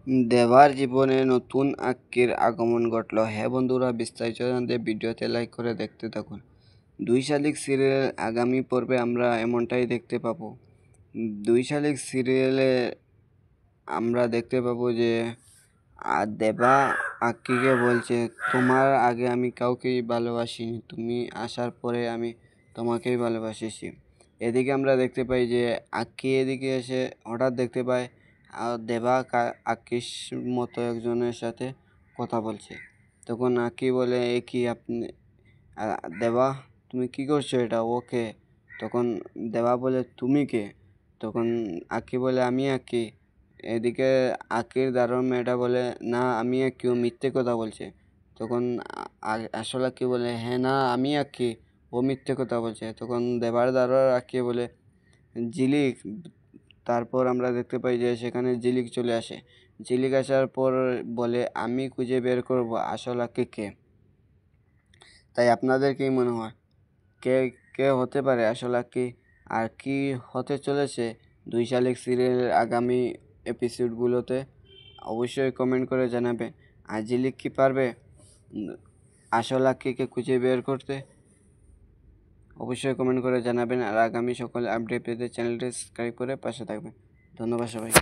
দেবার জীবনে নতুন আক্কির আগমন ঘটল। হ্যাঁ বন্ধুরা, বিস্তারিত জানতে ভিডিওতে লাইক করে দেখতে থাকুন। 2 শালিক সিরিয়াল আগামী পর্বে আমরা এমনটাই দেখতে পাবো। 2 শালিক সিরিয়ালে আমরা দেখতে পাবো যে দেবা আক্কিকে বলছে, তোমার আগে আমি কাউকেই ভালোবাসিনি, তুমি আসার পরে আমি তোমাকেই ভালোবাসেছি। এদিকে আমরা দেখতে পাই যে আক্কি এদিকে এসে হঠাৎ দেখতে পায় দেবা আক্কির মতো একজনের সাথে কথা বলছে। তখন আক্কি বলে, এ কি আপনি দেবা, তুমি কি করছো এটা, ওকে? তখন দেবা বলে, তুমি কে? তখন আক্কি বলে, আমি আক্কি। এদিকে আক্কির দারুণ মেয়েটা বলে, না আমি আক্কি, ও মিথ্যে কথা বলছে। তখন আসল আক্কি বলে, হ্যাঁ না আমি আক্কি, ও মিথ্যে কথা বলছে। তখন দেবার দারোয়ার আক্কি বলে, ঝিলিক। তারপর আমরা দেখতে পাই যে সেখানে ঝিলিক চলে আসে। ঝিলিক আসার পর বলে, আমি খুঁজে বের করব আসল আক্কি কে। তাই আপনাদের কি মনে হয়, কে কে হতে পারে আসল আক্কি? আর কি হতে চলেছে 2 শালিক সিরিয়ালের আগামী এপিসোডগুলোতে? অবশ্যই কমেন্ট করে জানাবেন। আর ঝিলিক কি পারবে আসল আক্কিকে খুঁজে বের করতে? অবশ্যই কমেন্ট করে জানাবেন। আর আগামী সকল আপডেট পেতে চ্যানেলটি সাবস্ক্রাইব করে পাশে থাকবেন। ধন্যবাদ সবাই।